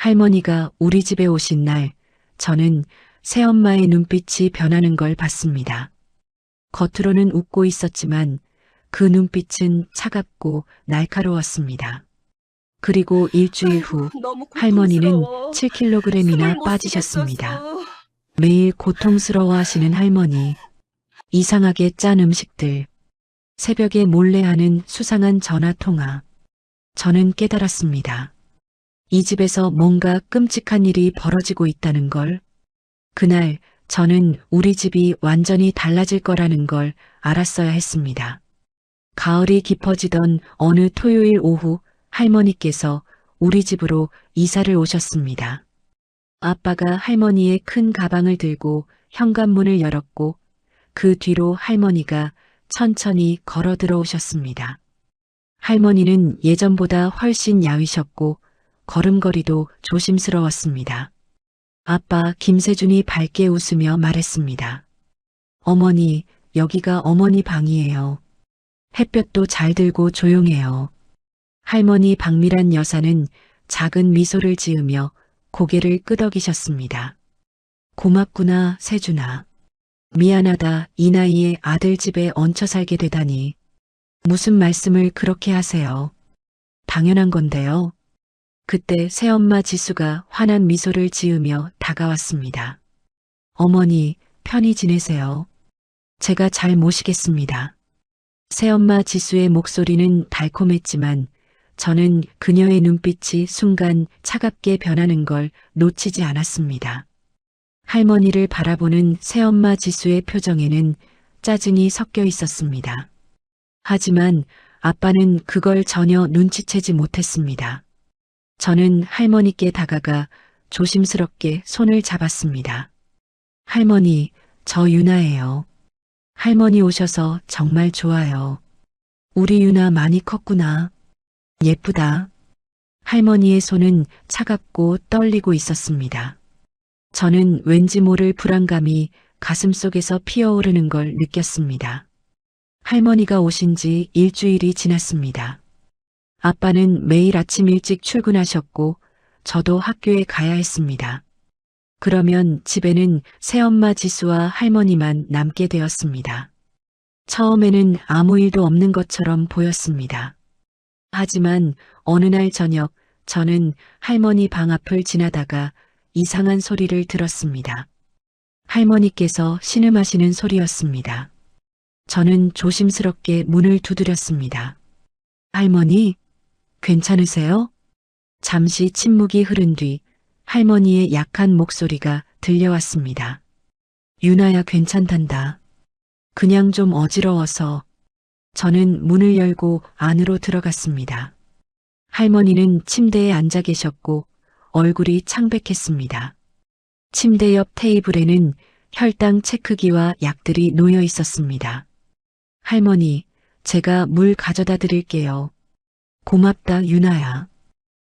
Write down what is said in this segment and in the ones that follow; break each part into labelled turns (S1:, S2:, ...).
S1: 할머니가 우리 집에 오신 날 저는 새엄마의 눈빛이 변하는 걸 봤습니다. 겉으로는 웃고 있었지만 그 눈빛은 차갑고 날카로웠습니다. 그리고 일주일 후
S2: 너무
S1: 할머니는
S2: 고통스러워. 숨을
S1: 7kg이나
S2: 못
S1: 빠지셨습니다.
S2: 쉬겠어서.
S1: 매일 고통스러워하시는 할머니, 이상하게 짠 음식들, 새벽에 몰래 하는 수상한 전화 통화. 저는 깨달았습니다. 이 집에서 뭔가 끔찍한 일이 벌어지고 있다는 걸. 그날 저는 우리 집이 완전히 달라질 거라는 걸 알았어야 했습니다. 가을이 깊어지던 어느 토요일 오후 할머니께서 우리 집으로 이사를 오셨습니다. 아빠가 할머니의 큰 가방을 들고 현관문을 열었고 그 뒤로 할머니가 천천히 걸어 들어오셨습니다. 할머니는 예전보다 훨씬 야위셨고 걸음걸이도 조심스러웠습니다. 아빠 김세준이 밝게 웃으며 말했습니다. 어머니, 여기가 어머니 방이에요. 햇볕도 잘 들고 조용해요. 할머니 박미란 여사는 작은 미소를 지으며 고개를 끄덕이셨습니다. 고맙구나, 세준아. 미안하다, 이 나이에 아들 집에 얹혀 살게 되다니. 무슨 말씀을 그렇게 하세요. 당연한 건데요. 그때 새엄마 지수가 환한 미소를 지으며 다가왔습니다. 어머니, 편히 지내세요. 제가 잘 모시겠습니다. 새엄마 지수의 목소리는 달콤했지만 저는 그녀의 눈빛이 순간 차갑게 변하는 걸 놓치지 않았습니다. 할머니를 바라보는 새엄마 지수의 표정에는 짜증이 섞여 있었습니다. 하지만 아빠는 그걸 전혀 눈치채지 못했습니다. 저는 할머니께 다가가 조심스럽게 손을 잡았습니다. 할머니, 저 유나예요. 할머니 오셔서 정말 좋아요. 우리 유나 많이 컸구나. 예쁘다. 할머니의 손은 차갑고 떨리고 있었습니다. 저는 왠지 모를 불안감이 가슴속에서 피어오르는 걸 느꼈습니다. 할머니가 오신 지 일주일이 지났습니다. 아빠는 매일 아침 일찍 출근하셨고 저도 학교에 가야 했습니다. 그러면 집에는 새엄마 지수와 할머니만 남게 되었습니다. 처음에는 아무 일도 없는 것처럼 보였습니다. 하지만 어느 날 저녁 저는 할머니 방 앞을 지나다가 이상한 소리를 들었습니다. 할머니께서 신음하시는 소리였습니다. 저는 조심스럽게 문을 두드렸습니다. 할머니, 괜찮으세요? 잠시 침묵이 흐른 뒤 할머니의 약한 목소리가 들려왔습니다. 유나야 괜찮단다. 그냥 좀 어지러워서. 저는 문을 열고 안으로 들어갔습니다. 할머니는 침대에 앉아 계셨고 얼굴이 창백했습니다. 침대 옆 테이블에는 혈당 체크기와 약들이 놓여 있었습니다. 할머니, 제가 물 가져다 드릴게요. 고맙다, 유나야.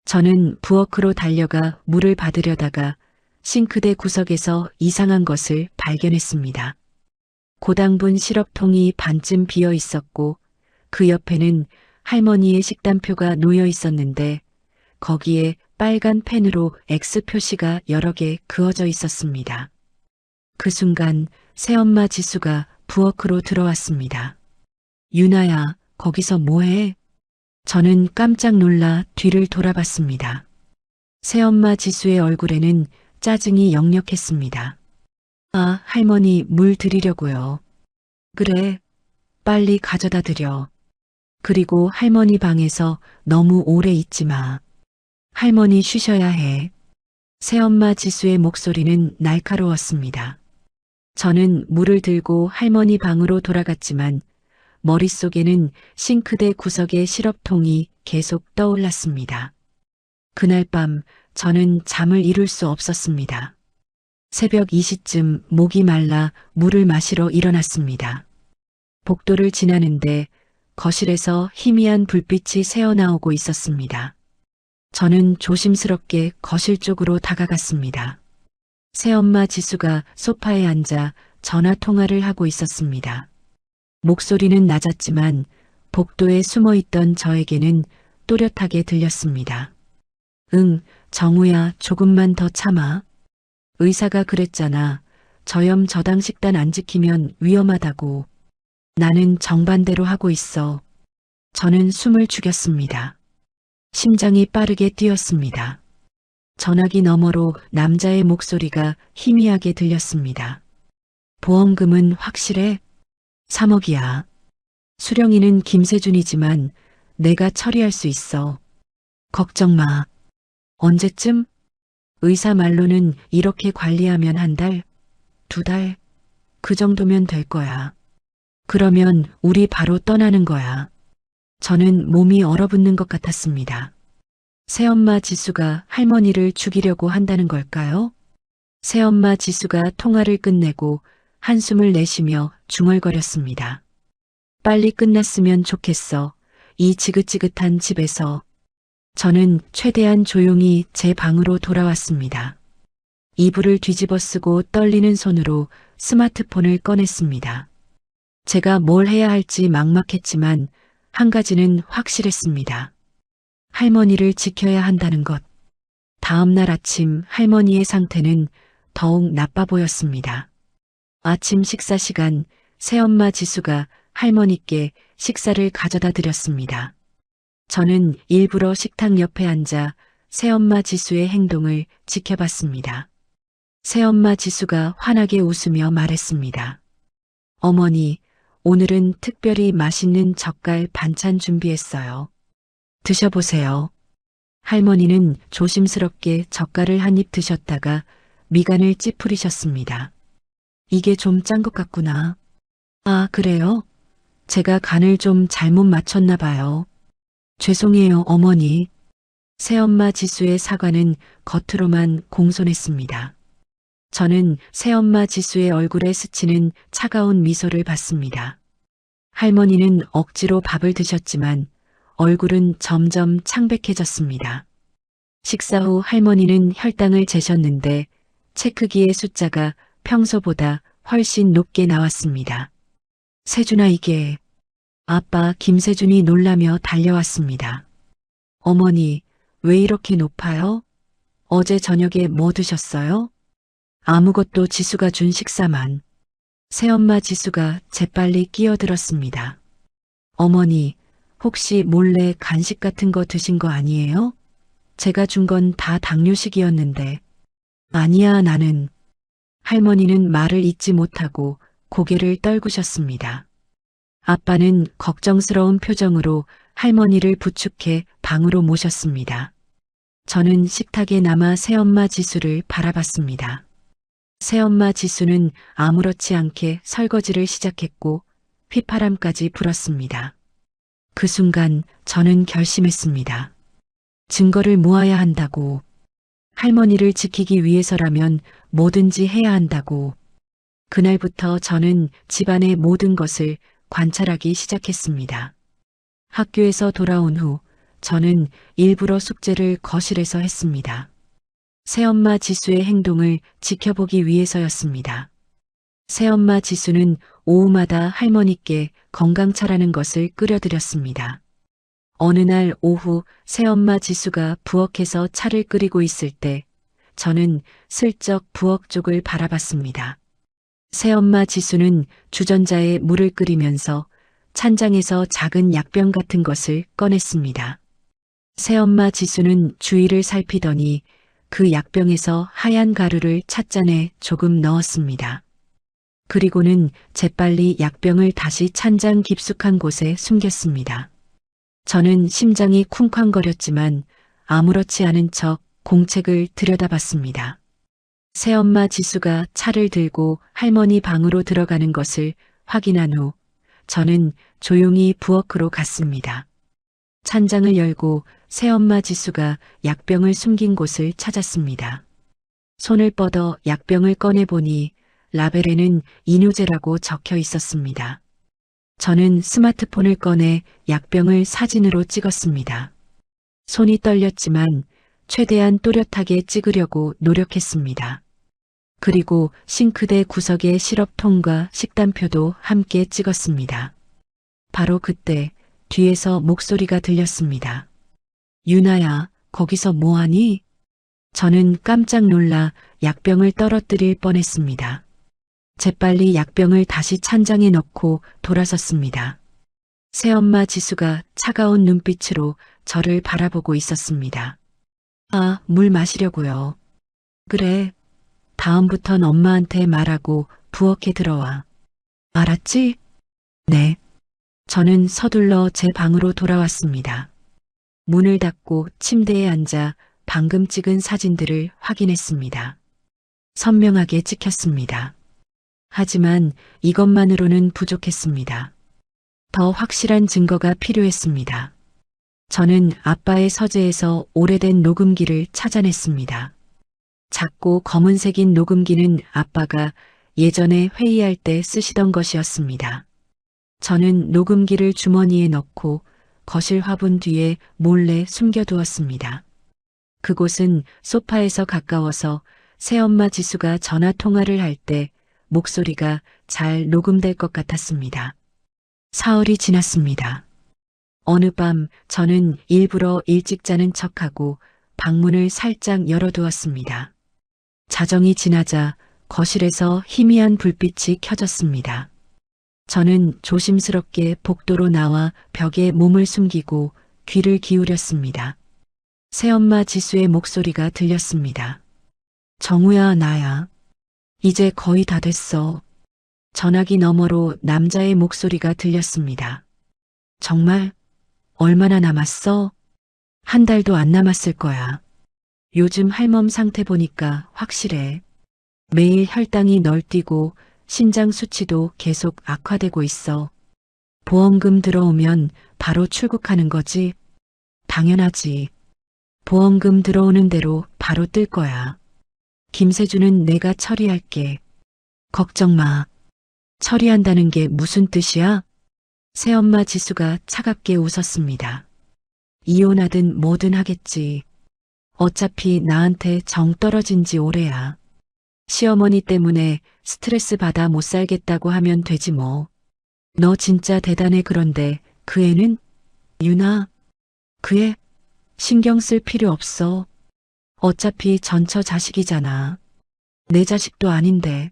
S1: 저는 부엌으로 달려가 물을 받으려다가 싱크대 구석에서 이상한 것을 발견했습니다. 고당분 시럽통이 반쯤 비어 있었고 그 옆에는 할머니의 식단표가 놓여 있었는데 거기에 빨간 펜으로 X 표시가 여러 개 그어져 있었습니다. 그 순간 새엄마 지수가 부엌으로 들어왔습니다. 유나야, 거기서 뭐해? 저는 깜짝 놀라 뒤를 돌아봤습니다. 새엄마 지수의 얼굴에는 짜증이 역력했습니다. 아, 할머니 물 드리려고요. 그래, 빨리 가져다 드려. 그리고 할머니 방에서 너무 오래 있지 마. 할머니 쉬셔야 해. 새엄마 지수의 목소리는 날카로웠습니다. 저는 물을 들고 할머니 방으로 돌아갔지만 머릿속에는 싱크대 구석의 시럽통이 계속 떠올랐습니다. 그날 밤 저는 잠을 이룰 수 없었습니다. 새벽 2시쯤 목이 말라 물을 마시러 일어났습니다. 복도를 지나는데 거실에서 희미한 불빛이 새어나오고 있었습니다. 저는 조심스럽게 거실 쪽으로 다가갔습니다. 새엄마 지수가 소파에 앉아 전화 통화를 하고 있었습니다. 목소리는 낮았지만 복도에 숨어있던 저에게는 또렷하게 들렸습니다. 응, 정우야, 조금만 더 참아. 의사가 그랬잖아. 저염 저당 식단 안 지키면 위험하다고. 나는 정반대로 하고 있어. 저는 숨을 죽였습니다. 심장이 빠르게 뛰었습니다. 전화기 너머로 남자의 목소리가 희미하게 들렸습니다. 보험금은 확실해? 3억이야. 수령이는 김세준이지만 내가 처리할 수 있어. 걱정 마. 언제쯤? 의사 말로는 이렇게 관리하면 한 달, 2달, 그 정도면 될 거야. 그러면 우리 바로 떠나는 거야. 저는 몸이 얼어붙는 것 같았습니다. 새엄마 지수가 할머니를 죽이려고 한다는 걸까요? 새엄마 지수가 통화를 끝내고 한숨을 내쉬며 중얼거렸습니다. 빨리 끝났으면 좋겠어. 이 지긋지긋한 집에서. 저는 최대한 조용히 제 방으로 돌아왔습니다. 이불을 뒤집어 쓰고 떨리는 손으로 스마트폰을 꺼냈습니다. 제가 뭘 해야 할지 막막했지만 한 가지는 확실했습니다. 할머니를 지켜야 한다는 것. 다음 날 아침 할머니의 상태는 더욱 나빠 보였습니다. 아침 식사 시간 새엄마 지수가 할머니께 식사를 가져다 드렸습니다. 저는 일부러 식탁 옆에 앉아 새엄마 지수의 행동을 지켜봤습니다. 새엄마 지수가 환하게 웃으며 말했습니다. 어머니, 오늘은 특별히 맛있는 젓갈 반찬 준비했어요. 드셔보세요. 할머니는 조심스럽게 젓갈을 한 입 드셨다가 미간을 찌푸리셨습니다. 이게 좀 짠 것 같구나. 아, 그래요? 제가 간을 좀 잘못 맞췄나 봐요. 죄송해요, 어머니. 새엄마 지수의 사과는 겉으로만 공손했습니다. 저는 새엄마 지수의 얼굴에 스치는 차가운 미소를 봤습니다. 할머니는 억지로 밥을 드셨지만 얼굴은 점점 창백해졌습니다. 식사 후 할머니는 혈당을 재셨는데 체크기의 숫자가 평소보다 훨씬 높게 나왔습니다. 세준아, 이게... 아빠 김세준이 놀라며 달려왔습니다. 어머니, 왜 이렇게 높아요? 어제 저녁에 뭐 드셨어요? 아무것도. 지수가 준 식사만. 새엄마 지수가 재빨리 끼어들었습니다. 어머니, 혹시 몰래 간식 같은 거 드신 거 아니에요? 제가 준 건 다 당뇨식이었는데. 아니야, 나는. 할머니는 말을 잇지 못하고 고개를 떨구셨습니다. 아빠는 걱정스러운 표정으로 할머니를 부축해 방으로 모셨습니다. 저는 식탁에 남아 새엄마 지수를 바라봤습니다. 새엄마 지수는 아무렇지 않게 설거지를 시작했고 휘파람까지 불었습니다. 그 순간 저는 결심했습니다. 증거를 모아야 한다고. 할머니를 지키기 위해서라면 뭐든지 해야 한다고. 그날부터 저는 집안의 모든 것을 관찰하기 시작했습니다. 학교에서 돌아온 후 저는 일부러 숙제를 거실에서 했습니다. 새엄마 지수의 행동을 지켜보기 위해서였습니다. 새엄마 지수는 오후마다 할머니께 건강차라는 것을 끓여드렸습니다. 어느 날 오후 새엄마 지수가 부엌에서 차를 끓이고 있을 때 저는 슬쩍 부엌 쪽을 바라봤습니다. 새엄마 지수는 주전자에 물을 끓이면서 찬장에서 작은 약병 같은 것을 꺼냈습니다. 새엄마 지수는 주위를 살피더니 그 약병에서 하얀 가루를 찻잔에 조금 넣었습니다. 그리고는 재빨리 약병을 다시 찬장 깊숙한 곳에 숨겼습니다. 저는 심장이 쿵쾅거렸지만 아무렇지 않은 척 공책을 들여다봤습니다. 새엄마 지수가 차를 들고 할머니 방으로 들어가는 것을 확인한 후 저는 조용히 부엌으로 갔습니다. 찬장을 열고 새엄마 지수가 약병을 숨긴 곳을 찾았습니다. 손을 뻗어 약병을 꺼내보니 라벨에는 이뇨제라고 적혀 있었습니다. 저는 스마트폰을 꺼내 약병을 사진으로 찍었습니다. 손이 떨렸지만 최대한 또렷하게 찍으려고 노력했습니다. 그리고 싱크대 구석의 시럽통과 식단표도 함께 찍었습니다. 바로 그때 뒤에서 목소리가 들렸습니다. 유나야, 거기서 뭐하니? 저는 깜짝 놀라 약병을 떨어뜨릴 뻔했습니다. 재빨리 약병을 다시 찬장에 넣고 돌아섰습니다. 새엄마 지수가 차가운 눈빛으로 저를 바라보고 있었습니다. 아, 물 마시려고요. 그래. 다음부턴 엄마한테 말하고 부엌에 들어와. 알았지? 네. 저는 서둘러 제 방으로 돌아왔습니다. 문을 닫고 침대에 앉아 방금 찍은 사진들을 확인했습니다. 선명하게 찍혔습니다. 하지만 이것만으로는 부족했습니다. 더 확실한 증거가 필요했습니다. 저는 아빠의 서재에서 오래된 녹음기를 찾아냈습니다. 작고 검은색인 녹음기는 아빠가 예전에 회의할 때 쓰시던 것이었습니다. 저는 녹음기를 주머니에 넣고 거실 화분 뒤에 몰래 숨겨두었습니다. 그곳은 소파에서 가까워서 새엄마 지수가 전화 통화를 할 때 목소리가 잘 녹음될 것 같았습니다. 사흘이 지났습니다. 어느 밤 저는 일부러 일찍 자는 척하고 방문을 살짝 열어두었습니다. 자정이 지나자 거실에서 희미한 불빛이 켜졌습니다. 저는 조심스럽게 복도로 나와 벽에 몸을 숨기고 귀를 기울였습니다. 새엄마 지수의 목소리가 들렸습니다. 정우야, 나야. 이제 거의 다 됐어. 전화기 너머로 남자의 목소리가 들렸습니다. 정말? 얼마나 남았어? 한 달도 안 남았을 거야. 요즘 할멈 상태 보니까 확실해. 매일 혈당이 널뛰고 신장 수치도 계속 악화되고 있어. 보험금 들어오면 바로 출국하는 거지? 당연하지. 보험금 들어오는 대로 바로 뜰 거야. 김세주는 내가 처리할게. 걱정 마. 처리한다는 게 무슨 뜻이야? 새엄마 지수가 차갑게 웃었습니다. 이혼하든 뭐든 하겠지. 어차피 나한테 정 떨어진 지 오래야. 시어머니 때문에 스트레스 받아 못 살겠다고 하면 되지 뭐. 너 진짜 대단해. 그런데 그 애는? 유나, 그 애 신경 쓸 필요 없어. 어차피 전처 자식이잖아. 내 자식도 아닌데.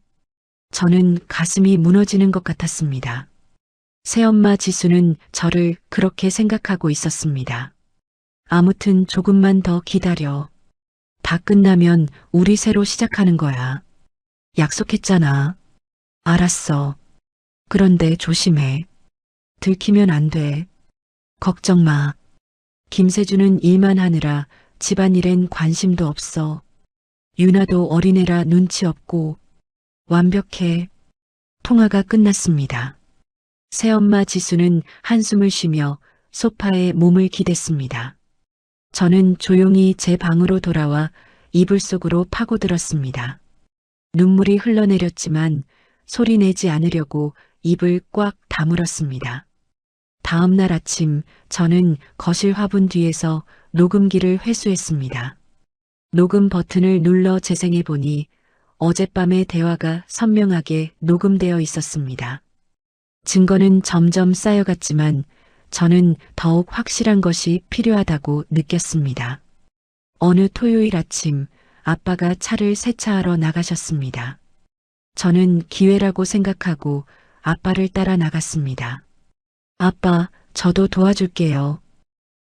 S1: 저는 가슴이 무너지는 것 같았습니다. 새엄마 지수는 저를 그렇게 생각하고 있었습니다. 아무튼 조금만 더 기다려. 다 끝나면 우리 새로 시작하는 거야. 약속했잖아. 알았어. 그런데 조심해. 들키면 안 돼. 걱정 마. 김세주는 일만 하느라 집안일엔 관심도 없어. 유나도 어린애라 눈치 없고 완벽해. 통화가 끝났습니다. 새엄마 지수는 한숨을 쉬며 소파에 몸을 기댔습니다. 저는 조용히 제 방으로 돌아와 이불 속으로 파고들었습니다. 눈물이 흘러내렸지만 소리 내지 않으려고 입을 꽉 다물었습니다. 다음 날 아침 저는 거실 화분 뒤에서 녹음기를 회수했습니다. 녹음 버튼을 눌러 재생해 보니 어젯밤의 대화가 선명하게 녹음되어 있었습니다. 증거는 점점 쌓여갔지만 저는 더욱 확실한 것이 필요하다고 느꼈습니다. 어느 토요일 아침 아빠가 차를 세차하러 나가셨습니다. 저는 기회라고 생각하고 아빠를 따라 나갔습니다. 아빠, 저도 도와줄게요.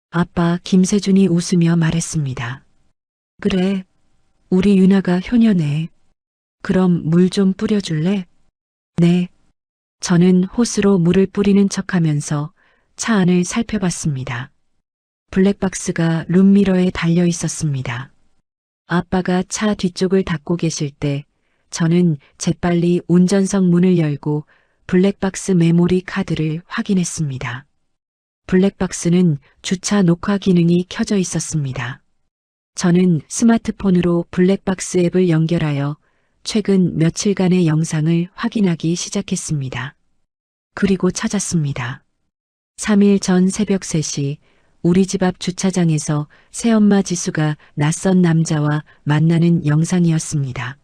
S1: 아빠 김세준이 웃으며 말했습니다. 그래, 우리 유나가 효녀네. 그럼 물 좀 뿌려줄래? 네. 저는 호스로 물을 뿌리는 척하면서 차 안을 살펴봤습니다. 블랙박스가 룸미러에 달려 있었습니다. 아빠가 차 뒤쪽을 닫고 계실 때 저는 재빨리 운전석 문을 열고 블랙박스 메모리 카드를 확인했습니다. 블랙박스는 주차 녹화 기능이 켜져 있었습니다. 저는 스마트폰으로 블랙박스 앱을 연결하여 최근 며칠간의 영상을 확인하기 시작했습니다. 그리고 찾았습니다. 3일 전 새벽 3시 우리 집 앞 주차장에서 새엄마 지수가 낯선 남자와 만나는 영상이었습니다.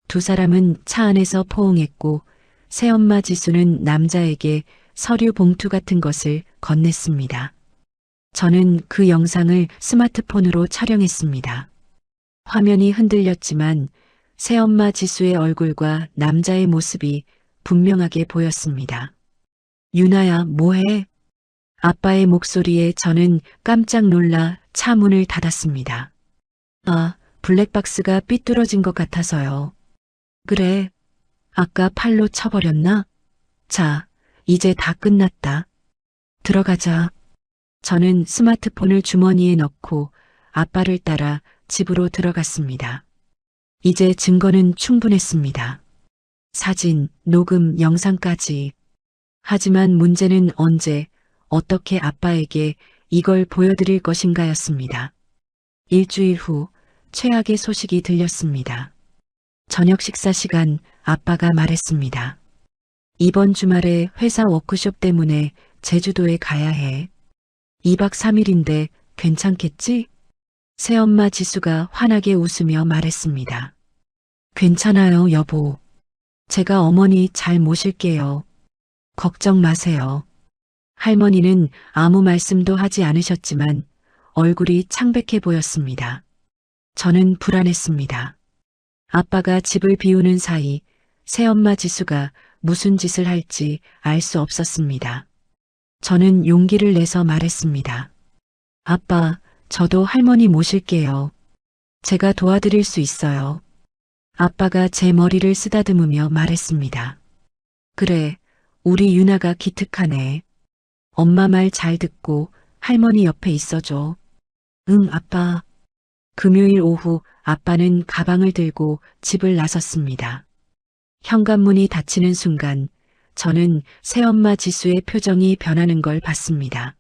S1: 두 사람은 차 안에서 포옹했고 새엄마 지수는 남자에게 서류 봉투 같은 것을 건넸습니다. 저는 그 영상을 스마트폰으로 촬영했습니다. 화면이 흔들렸지만 새엄마 지수의 얼굴과 남자의 모습이 분명하게 보였습니다. 유나야, 뭐해? 아빠의 목소리에 저는 깜짝 놀라 차 문을 닫았습니다. 아, 블랙박스가 삐뚤어진 것 같아서요. 그래, 아까 팔로 쳐버렸나? 자, 이제 다 끝났다. 들어가자. 저는 스마트폰을 주머니에 넣고 아빠를 따라 집으로 들어갔습니다. 이제 증거는 충분했습니다. 사진, 녹음, 영상까지. 하지만 문제는 언제, 어떻게 아빠에게 이걸 보여드릴 것인가였습니다. 일주일 후 최악의 소식이 들렸습니다. 저녁 식사 시간 아빠가 말했습니다. 이번 주말에 회사 워크숍 때문에 제주도에 가야 해. 2박 3일인데 괜찮겠지? 새엄마 지수가 환하게 웃으며 말했습니다. 괜찮아요, 여보. 제가 어머니 잘 모실게요. 걱정 마세요. 할머니는 아무 말씀도 하지 않으셨지만 얼굴이 창백해 보였습니다. 저는 불안했습니다. 아빠가 집을 비우는 사이 새엄마 지수가 무슨 짓을 할지 알 수 없었습니다. 저는 용기를 내서 말했습니다. 아빠, 저도 할머니 모실게요. 제가 도와드릴 수 있어요. 아빠가 제 머리를 쓰다듬으며 말했습니다. 그래, 우리 유나가 기특하네. 엄마 말 잘 듣고 할머니 옆에 있어줘. 응, 아빠. 금요일 오후 아빠는 가방을 들고 집을 나섰습니다. 현관문이 닫히는 순간 저는 새엄마 지수의 표정이 변하는 걸 봤습니다.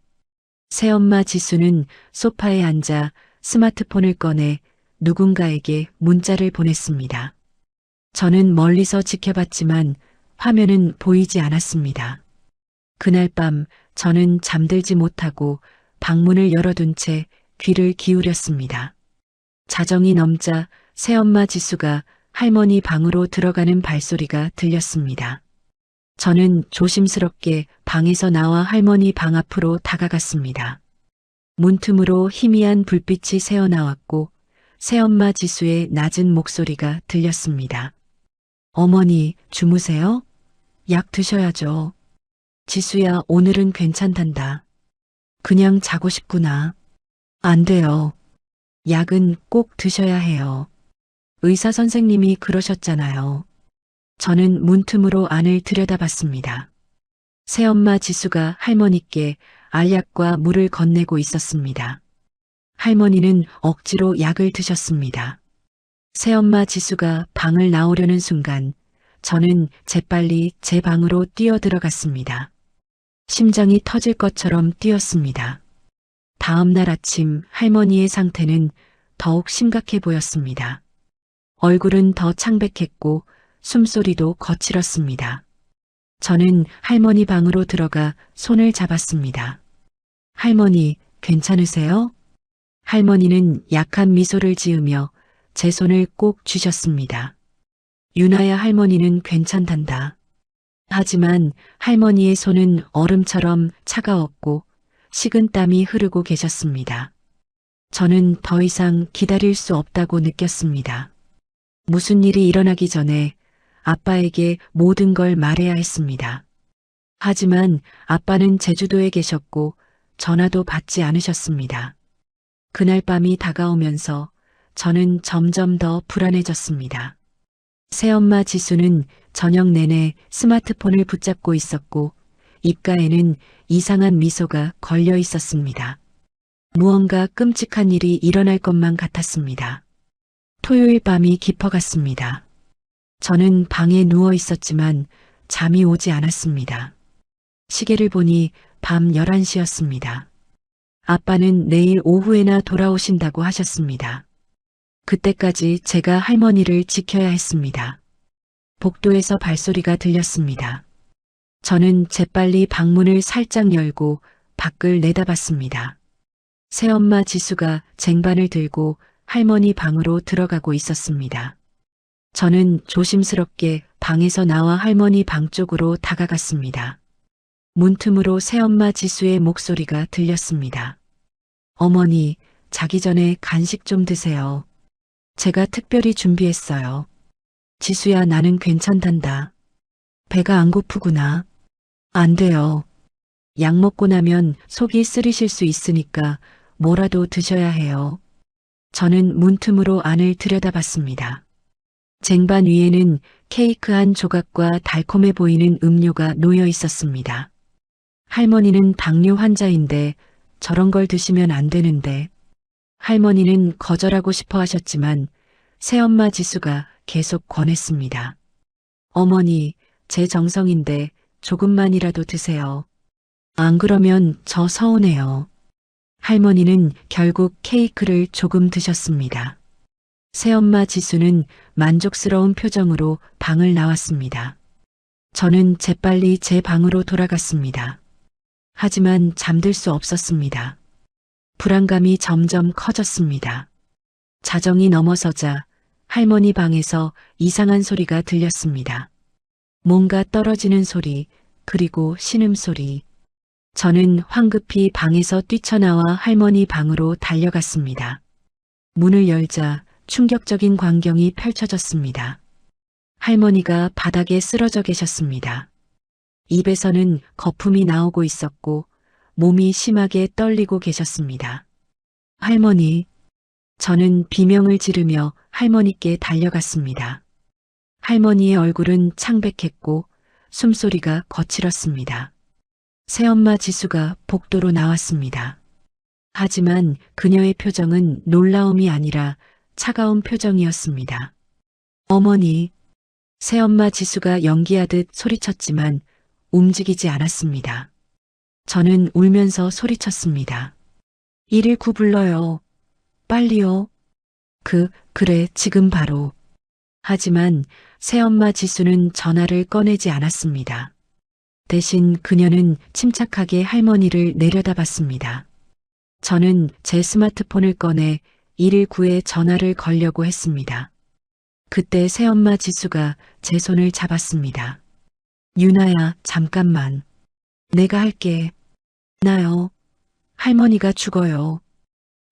S1: 새엄마 지수는 소파에 앉아 스마트폰을 꺼내 누군가에게 문자를 보냈습니다. 저는 멀리서 지켜봤지만 화면은 보이지 않았습니다. 그날 밤 저는 잠들지 못하고 방문을 열어둔 채 귀를 기울였습니다. 자정이 넘자 새엄마 지수가 할머니 방으로 들어가는 발소리가 들렸습니다. 저는 조심스럽게 방에서 나와 할머니 방 앞으로 다가갔습니다. 문틈으로 희미한 불빛이 새어나왔고 새엄마 지수의 낮은 목소리가 들렸습니다. 어머니, 주무세요? 약 드셔야죠. 지수야, 오늘은 괜찮단다. 그냥 자고 싶구나. 안 돼요. 약은 꼭 드셔야 해요. 의사 선생님이 그러셨잖아요. 저는 문틈으로 안을 들여다봤습니다. 새엄마 지수가 할머니께 알약과 물을 건네고 있었습니다. 할머니는 억지로 약을 드셨습니다. 새엄마 지수가 방을 나오려는 순간 저는 재빨리 제 방으로 뛰어들어갔습니다. 심장이 터질 것처럼 뛰었습니다. 다음 날 아침 할머니의 상태는 더욱 심각해 보였습니다. 얼굴은 더 창백했고 숨소리도 거칠었습니다. 저는 할머니 방으로 들어가 손을 잡았습니다. 할머니, 괜찮으세요? 할머니는 약한 미소를 지으며 제 손을 꼭 쥐셨습니다. 유나야, 할머니는 괜찮단다. 하지만 할머니의 손은 얼음처럼 차가웠고 식은 땀이 흐르고 계셨습니다. 저는 더 이상 기다릴 수 없다고 느꼈습니다. 무슨 일이 일어나기 전에 아빠에게 모든 걸 말해야 했습니다. 하지만 아빠는 제주도에 계셨고 전화도 받지 않으셨습니다. 그날 밤이 다가오면서 저는 점점 더 불안해졌습니다. 새엄마 지수는 저녁 내내 스마트폰을 붙잡고 있었고 입가에는 이상한 미소가 걸려 있었습니다. 무언가 끔찍한 일이 일어날 것만 같았습니다. 토요일 밤이 깊어갔습니다. 저는 방에 누워 있었지만 잠이 오지 않았습니다. 시계를 보니 밤 11시였습니다. 아빠는 내일 오후에나 돌아오신다고 하셨습니다. 그때까지 제가 할머니를 지켜야 했습니다. 복도에서 발소리가 들렸습니다. 저는 재빨리 방문을 살짝 열고 밖을 내다봤습니다. 새엄마 지수가 쟁반을 들고 할머니 방으로 들어가고 있었습니다. 저는 조심스럽게 방에서 나와 할머니 방 쪽으로 다가갔습니다. 문틈으로 새엄마 지수의 목소리가 들렸습니다. 어머니, 자기 전에 간식 좀 드세요. 제가 특별히 준비했어요. 지수야, 나는 괜찮단다. 배가 안 고프구나. 안 돼요. 약 먹고 나면 속이 쓰리실 수 있으니까 뭐라도 드셔야 해요. 저는 문틈으로 안을 들여다봤습니다. 쟁반 위에는 케이크 한 조각과 달콤해 보이는 음료가 놓여 있었습니다. 할머니는 당뇨 환자인데 저런 걸 드시면 안 되는데. 할머니는 거절하고 싶어 하셨지만 새엄마 지수가 계속 권했습니다. 어머니, 제 정성인데 조금만이라도 드세요. 안 그러면 저 서운해요. 할머니는 결국 케이크를 조금 드셨습니다. 새엄마 지수는 만족스러운 표정으로 방을 나왔습니다. 저는 재빨리 제 방으로 돌아갔습니다. 하지만 잠들 수 없었습니다. 불안감이 점점 커졌습니다. 자정이 넘어서자 할머니 방에서 이상한 소리가 들렸습니다. 뭔가 떨어지는 소리, 그리고 신음소리. 저는 황급히 방에서 뛰쳐나와 할머니 방으로 달려갔습니다. 문을 열자 충격적인 광경이 펼쳐졌습니다. 할머니가 바닥에 쓰러져 계셨습니다. 입에서는 거품이 나오고 있었고 몸이 심하게 떨리고 계셨습니다. 할머니, 저는 비명을 지르며 할머니께 달려갔습니다. 할머니의 얼굴은 창백했고 숨소리가 거칠었습니다. 새엄마 지수가 복도로 나왔습니다. 하지만 그녀의 표정은 놀라움이 아니라 차가운 표정이었습니다. 어머니, 새엄마 지수가 연기하듯 소리쳤지만 움직이지 않았습니다. 저는 울면서 소리쳤습니다. 119 불러요. 빨리요. 그래, 지금 바로. 하지만 새엄마 지수는 전화를 꺼내지 않았습니다. 대신 그녀는 침착하게 할머니를 내려다봤습니다. 저는 제 스마트폰을 꺼내 119에 전화를 걸려고 했습니다. 그때 새엄마 지수가 제 손을 잡았습니다. 유나야, 잠깐만. 내가 할게. 나요. 할머니가 죽어요.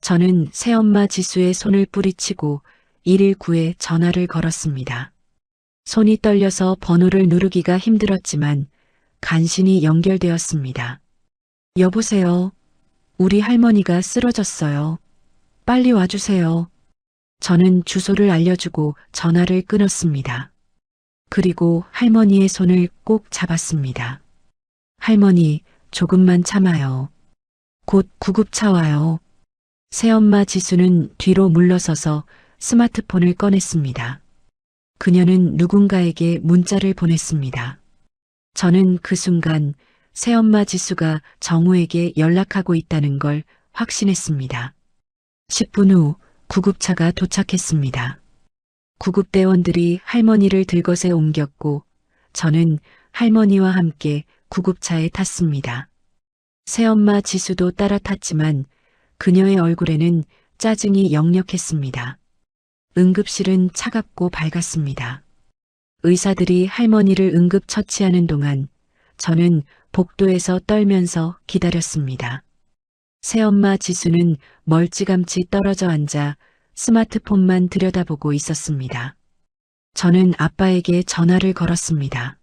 S1: 저는 새엄마 지수의 손을 뿌리치고 119에 전화를 걸었습니다. 손이 떨려서 번호를 누르기가 힘들었지만 간신히 연결되었습니다. 여보세요. 우리 할머니가 쓰러졌어요. 빨리 와주세요. 저는 주소를 알려주고 전화를 끊었습니다. 그리고 할머니의 손을 꼭 잡았습니다. 할머니, 조금만 참아요. 곧 구급차 와요. 새엄마 지수는 뒤로 물러서서 스마트폰을 꺼냈습니다. 그녀는 누군가에게 문자를 보냈습니다. 저는 그 순간 새엄마 지수가 정우에게 연락하고 있다는 걸 확신했습니다. 10분 후 구급차가 도착했습니다. 구급대원들이 할머니를 들것에 옮겼고 저는 할머니와 함께 구급차에 탔습니다. 새엄마 지수도 따라 탔지만 그녀의 얼굴에는 짜증이 역력했습니다. 응급실은 차갑고 밝았습니다. 의사들이 할머니를 응급처치하는 동안 저는 복도에서 떨면서 기다렸습니다. 새엄마 지수는 멀찌감치 떨어져 앉아 스마트폰만 들여다보고 있었습니다. 저는 아빠에게 전화를 걸었습니다.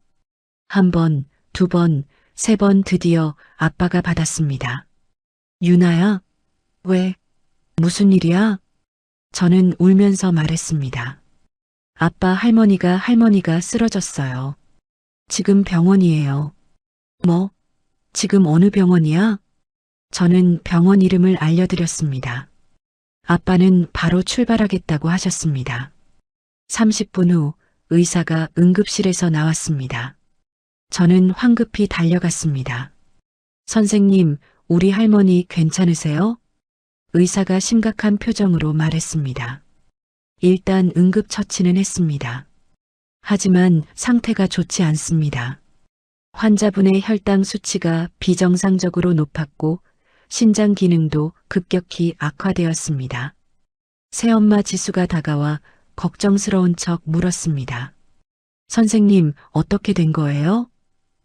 S1: 한 번, 두 번, 세 번 드디어 아빠가 받았습니다. 유나야? 왜? 무슨 일이야? 저는 울면서 말했습니다. 아빠, 할머니가 쓰러졌어요. 지금 병원이에요. 뭐? 지금 어느 병원이야? 저는 병원 이름을 알려드렸습니다. 아빠는 바로 출발하겠다고 하셨습니다. 30분 후 의사가 응급실에서 나왔습니다. 저는 황급히 달려갔습니다. 선생님, 우리 할머니 괜찮으세요? 의사가 심각한 표정으로 말했습니다. 일단 응급처치는 했습니다. 하지만 상태가 좋지 않습니다. 환자분의 혈당 수치가 비정상적으로 높았고 신장 기능도 급격히 악화되었습니다. 새엄마 지수가 다가와 걱정스러운 척 물었습니다. 선생님, 어떻게 된 거예요?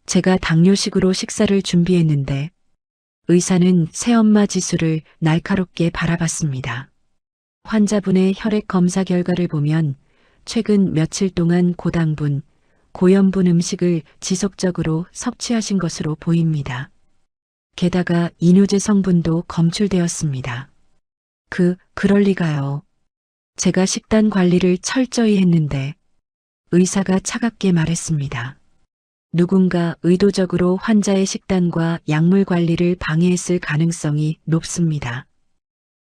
S1: 제가 당뇨식으로 식사를 준비했는데. 의사는 새엄마 지수를 날카롭게 바라봤습니다. 환자분의 혈액 검사 결과를 보면 최근 며칠 동안 고당분, 고염분 음식을 지속적으로 섭취하신 것으로 보입니다. 게다가 이뇨제 성분도 검출되었습니다. 그럴 리가요. 제가 식단 관리를 철저히 했는데 의사가 차갑게 말했습니다. 누군가 의도적으로 환자의 식단과 약물 관리를 방해했을 가능성이 높습니다.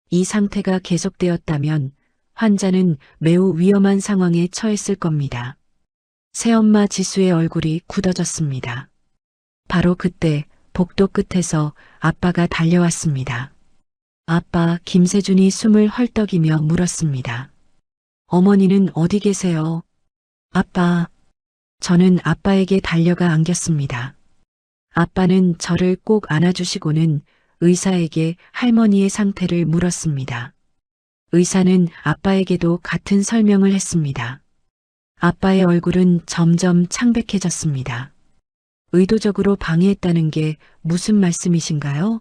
S1: 이 상태가 계속되었다면 환자는 매우 위험한 상황에 처했을 겁니다. 새엄마 지수의 얼굴이 굳어졌습니다. 바로 그때 복도 끝에서 아빠가 달려왔습니다. 아빠 김세준이 숨을 헐떡이며 물었습니다. 어머니는 어디 계세요? 아빠. 저는 아빠에게 달려가 안겼습니다. 아빠는 저를 꼭 안아주시고는 의사에게 할머니의 상태를 물었습니다. 의사는 아빠에게도 같은 설명을 했습니다. 아빠의 얼굴은 점점 창백해졌습니다. 의도적으로 방해했다는 게 무슨 말씀이신가요?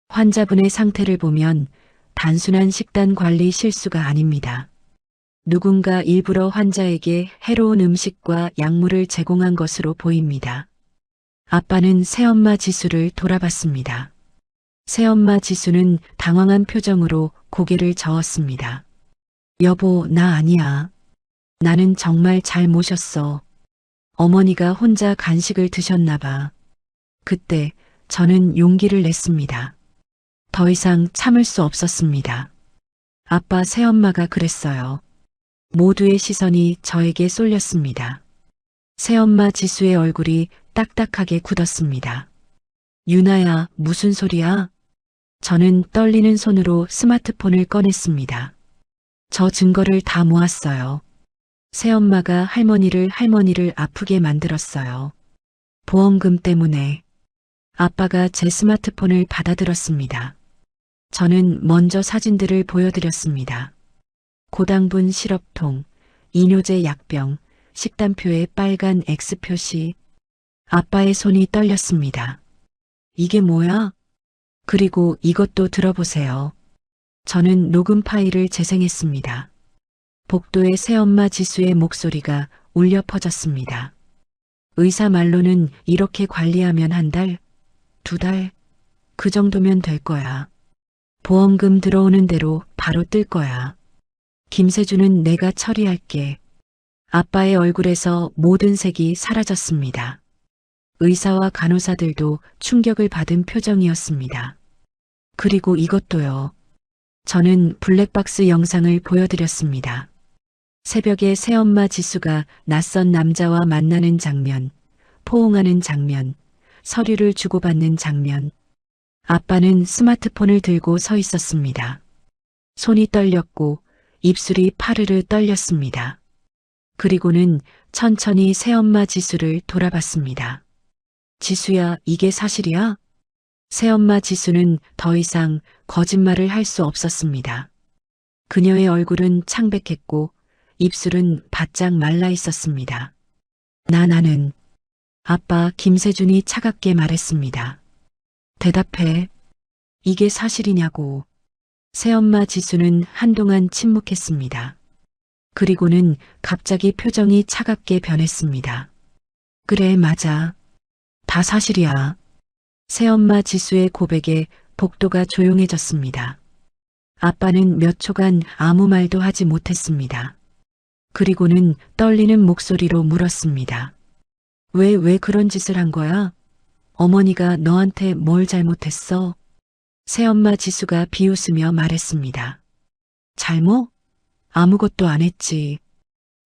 S1: 환자분의 상태를 보면 단순한 식단 관리 실수가 아닙니다. 누군가 일부러 환자에게 해로운 음식과 약물을 제공한 것으로 보입니다. 아빠는 새엄마 지수를 돌아봤습니다. 새엄마 지수는 당황한 표정으로 고개를 저었습니다. 여보, 나 아니야. 나는 정말 잘 모셨어. 어머니가 혼자 간식을 드셨나 봐. 그때 저는 용기를 냈습니다. 더 이상 참을 수 없었습니다. 아빠, 새엄마가 그랬어요. 모두의 시선이 저에게 쏠렸습니다. 새엄마 지수의 얼굴이 딱딱하게 굳었습니다. 유나야, 무슨 소리야? 저는 떨리는 손으로 스마트폰을 꺼냈습니다. 저 증거를 다 모았어요. 새엄마가 할머니를 아프게 만들었어요. 보험금 때문에. 아빠가 제 스마트폰을 받아들었습니다. 저는 먼저 사진들을 보여드렸습니다. 고당분 시럽통, 이뇨제 약병, 식단표에 빨간 X 표시. 아빠의 손이 떨렸습니다. 이게 뭐야? 그리고 이것도 들어보세요. 저는 녹음 파일을 재생했습니다. 복도의 새엄마 지수의 목소리가 울려 퍼졌습니다. 의사 말로는 이렇게 관리하면 한 달, 두 달, 그 정도면 될 거야. 보험금 들어오는 대로 바로 뜰 거야. 김세준은 내가 처리할게. 아빠의 얼굴에서 모든 색이 사라졌습니다. 의사와 간호사들도 충격을 받은 표정이었습니다. 그리고 이것도요. 저는 블랙박스 영상을 보여드렸습니다. 새벽에 새엄마 지수가 낯선 남자와 만나는 장면, 포옹하는 장면, 서류를 주고받는 장면. 아빠는 스마트폰을 들고 서 있었습니다. 손이 떨렸고 입술이 파르르 떨렸습니다. 그리고는 천천히 새엄마 지수를 돌아봤습니다. 지수야, 이게 사실이야? 새엄마 지수는 더 이상 거짓말을 할 수 없었습니다. 그녀의 얼굴은 창백했고 입술은 바짝 말라 있었습니다. 나는 아빠 김세준이 차갑게 말했습니다. 대답해. 이게 사실이냐고. 새엄마 지수는 한동안 침묵했습니다. 그리고는 갑자기 표정이 차갑게 변했습니다. 그래, 맞아. 다 사실이야. 새엄마 지수의 고백에 복도가 조용해졌습니다. 아빠는 몇 초간 아무 말도 하지 못했습니다. 그리고는 떨리는 목소리로 물었습니다. 왜 그런 짓을 한 거야? 어머니가 너한테 뭘 잘못했어? 새엄마 지수가 비웃으며 말했습니다. 잘못? 아무것도 안 했지.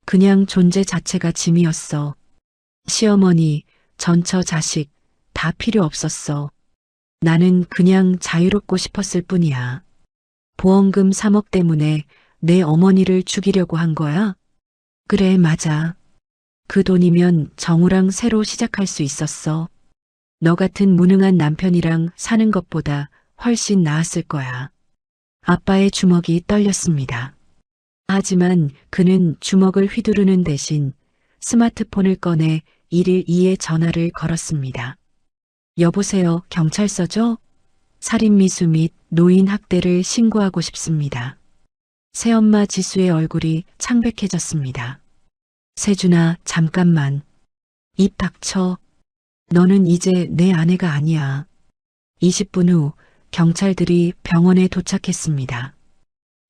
S1: 그냥 존재 자체가 짐이었어. 시어머니, 전처 자식 다 필요 없었어. 나는 그냥 자유롭고 싶었을 뿐이야. 보험금 3억 때문에 내 어머니를 죽이려고 한 거야? 그래, 맞아. 그 돈이면 정우랑 새로 시작할 수 있었어. 너 같은 무능한 남편이랑 사는 것보다 훨씬 나았을 거야. 아빠의 주먹이 떨렸습니다. 하지만 그는 주먹을 휘두르는 대신 스마트폰을 꺼내 112에 전화를 걸었습니다. 여보세요, 경찰서죠? 살인미수 및 노인 학대를 신고하고 싶습니다. 새엄마 지수의 얼굴이 창백해졌습니다. 세준아, 잠깐만. 입 닥쳐. 너는 이제 내 아내가 아니야. 20분 후 경찰들이 병원에 도착했습니다.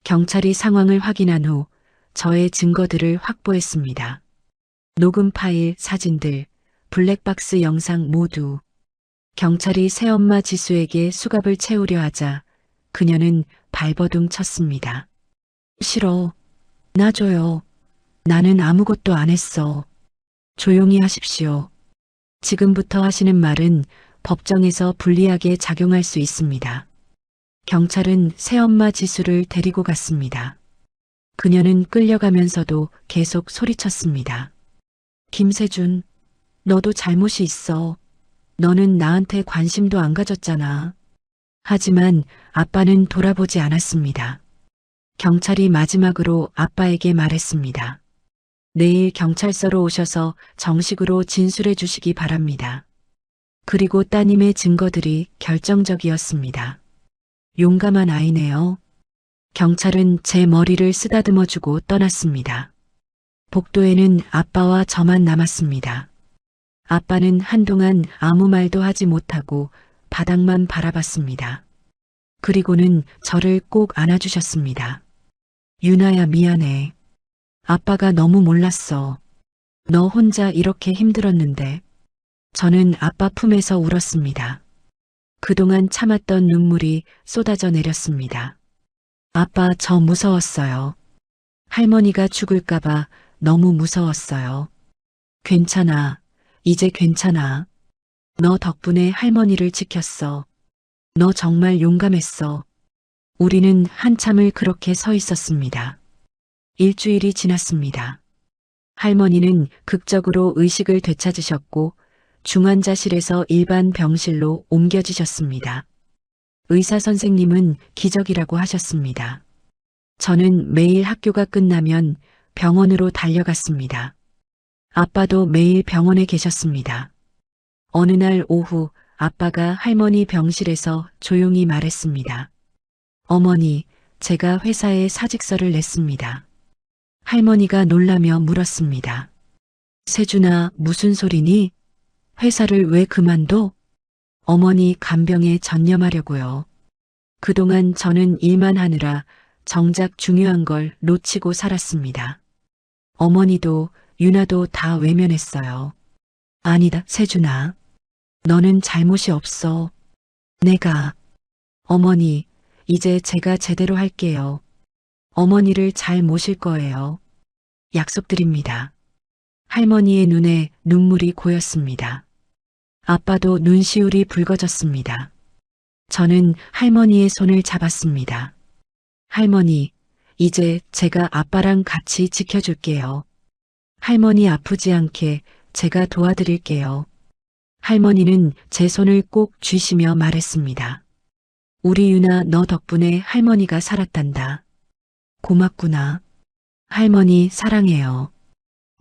S1: 경찰이 상황을 확인한 후 저의 증거들을 확보했습니다. 녹음 파일, 사진들, 블랙박스 영상 모두. 경찰이 새엄마 지수에게 수갑을 채우려 하자 그녀는 발버둥 쳤습니다. 싫어. 놔줘요. 나는 아무것도 안 했어. 조용히 하십시오. 지금부터 하시는 말은 법정에서 불리하게 작용할 수 있습니다. 경찰은 새엄마 지수를 데리고 갔습니다. 그녀는 끌려가면서도 계속 소리쳤습니다. 김세준, 너도 잘못이 있어. 너는 나한테 관심도 안 가졌잖아. 하지만 아빠는 돌아보지 않았습니다. 경찰이 마지막으로 아빠에게 말했습니다. 내일 경찰서로 오셔서 정식으로 진술해 주시기 바랍니다. 그리고 따님의 증거들이 결정적이었습니다. 용감한 아이네요. 경찰은 제 머리를 쓰다듬어주고 떠났습니다. 복도에는 아빠와 저만 남았습니다. 아빠는 한동안 아무 말도 하지 못하고 바닥만 바라봤습니다. 그리고는 저를 꼭 안아주셨습니다. 유나야, 미안해. 아빠가 너무 몰랐어. 너 혼자 이렇게 힘들었는데. 저는 아빠 품에서 울었습니다. 그동안 참았던 눈물이 쏟아져 내렸습니다. 아빠, 저 무서웠어요. 할머니가 죽을까봐 너무 무서웠어요. 괜찮아. 이제 괜찮아. 너 덕분에 할머니를 지켰어. 너 정말 용감했어. 우리는 한참을 그렇게 서 있었습니다. 일주일이 지났습니다. 할머니는 극적으로 의식을 되찾으셨고 중환자실에서 일반 병실로 옮겨지셨습니다. 의사 선생님은 기적이라고 하셨습니다. 저는 매일 학교가 끝나면 병원으로 달려갔습니다. 아빠도 매일 병원에 계셨습니다. 어느 날 오후 아빠가 할머니 병실에서 조용히 말했습니다. 어머니, 제가 회사에 사직서를 냈습니다. 할머니가 놀라며 물었습니다. 세준아, 무슨 소리니? 회사를 왜 그만둬? 어머니, 간병에 전념하려고요. 그동안 저는 일만 하느라 정작 중요한 걸 놓치고 살았습니다. 어머니도 유나도 다 외면했어요. 아니다, 세준아. 너는 잘못이 없어. 어머니, 이제 제가 제대로 할게요. 어머니를 잘 모실 거예요. 약속드립니다. 할머니의 눈에 눈물이 고였습니다. 아빠도 눈시울이 붉어졌습니다. 저는 할머니의 손을 잡았습니다. 할머니, 이제 제가 아빠랑 같이 지켜줄게요. 할머니 아프지 않게 제가 도와드릴게요. 할머니는 제 손을 꼭 쥐시며 말했습니다. 우리 유나, 너 덕분에 할머니가 살았단다. 고맙구나. 할머니 사랑해요.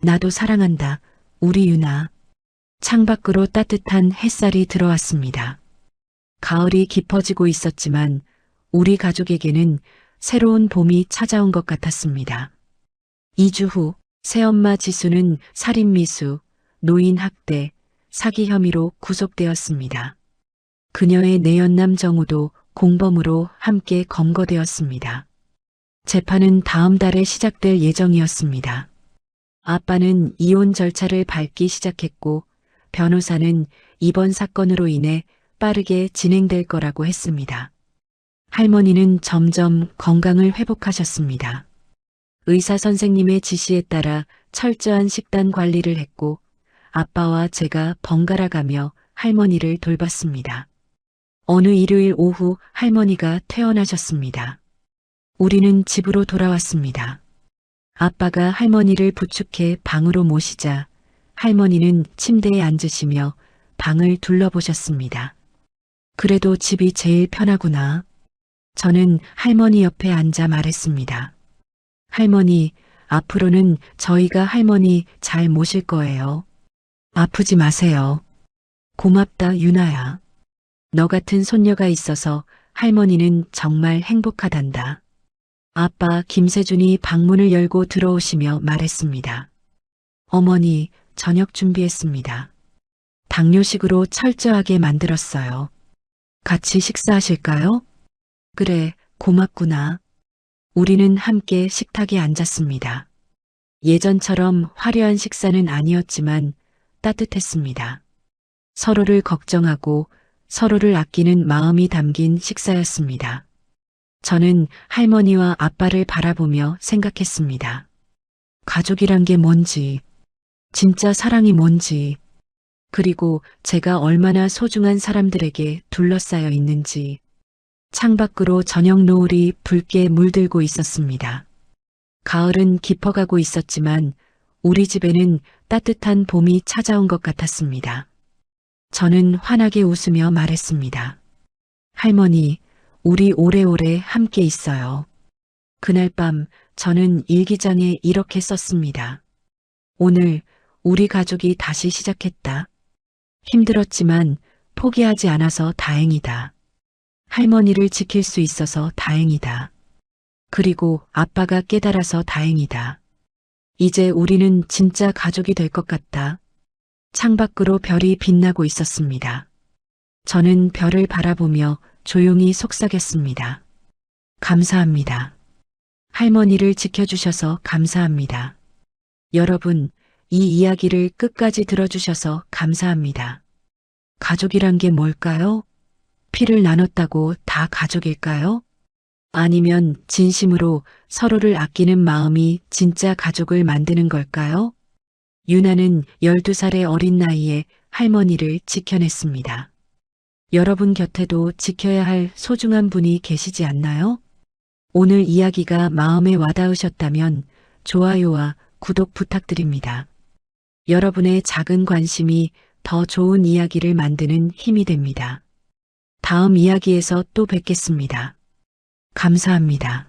S1: 나도 사랑한다. 우리 유나. 창밖으로 따뜻한 햇살이 들어왔습니다. 가을이 깊어지고 있었지만 우리 가족에게는 새로운 봄이 찾아온 것 같았습니다. 2주 후 새엄마 지수는 살인미수, 노인학대, 사기 혐의로 구속되었습니다. 그녀의 내연남 정우도 공범으로 함께 검거되었습니다. 재판은 다음 달에 시작될 예정이었습니다. 아빠는 이혼 절차를 밟기 시작했고 변호사는 이번 사건으로 인해 빠르게 진행될 거라고 했습니다. 할머니는 점점 건강을 회복하셨습니다. 의사 선생님의 지시에 따라 철저한 식단 관리를 했고 아빠와 제가 번갈아 가며 할머니를 돌봤습니다. 어느 일요일 오후 할머니가 퇴원하셨습니다. 우리는 집으로 돌아왔습니다. 아빠가 할머니를 부축해 방으로 모시자 할머니는 침대에 앉으시며 방을 둘러보셨습니다. 그래도 집이 제일 편하구나. 저는 할머니 옆에 앉아 말했습니다. 할머니, 앞으로는 저희가 할머니 잘 모실 거예요. 아프지 마세요. 고맙다, 유나야. 너 같은 손녀가 있어서 할머니는 정말 행복하단다. 아빠 김세준이 방문을 열고 들어오시며 말했습니다. 어머니, 저녁 준비했습니다. 당뇨식으로 철저하게 만들었어요. 같이 식사하실까요? 그래, 고맙구나. 우리는 함께 식탁에 앉았습니다. 예전처럼 화려한 식사는 아니었지만 따뜻했습니다. 서로를 걱정하고 서로를 아끼는 마음이 담긴 식사였습니다. 저는 할머니와 아빠를 바라보며 생각했습니다. 가족이란 게 뭔지, 진짜 사랑이 뭔지, 그리고 제가 얼마나 소중한 사람들에게 둘러싸여 있는지. 창밖으로 저녁 노을이 붉게 물들고 있었습니다. 가을은 깊어가고 있었지만 우리 집에는 따뜻한 봄이 찾아온 것 같았습니다. 저는 환하게 웃으며 말했습니다. 할머니, 우리 오래오래 함께 있어요. 그날 밤 저는 일기장에 이렇게 썼습니다. 오늘 우리 가족이 다시 시작했다. 힘들었지만 포기하지 않아서 다행이다. 할머니를 지킬 수 있어서 다행이다. 그리고 아빠가 깨달아서 다행이다. 이제 우리는 진짜 가족이 될 것 같다. 창밖으로 별이 빛나고 있었습니다. 저는 별을 바라보며 조용히 속삭였습니다. 감사합니다. 할머니를 지켜주셔서 감사합니다. 여러분, 이 이야기를 끝까지 들어주셔서 감사합니다. 가족이란 게 뭘까요? 피를 나눴다고 다 가족일까요? 아니면 진심으로 서로를 아끼는 마음이 진짜 가족을 만드는 걸까요? 유나는 12살의 어린 나이에 할머니를 지켜냈습니다. 여러분 곁에도 지켜야 할 소중한 분이 계시지 않나요? 오늘 이야기가 마음에 와닿으셨다면 좋아요와 구독 부탁드립니다. 여러분의 작은 관심이 더 좋은 이야기를 만드는 힘이 됩니다. 다음 이야기에서 또 뵙겠습니다. 감사합니다.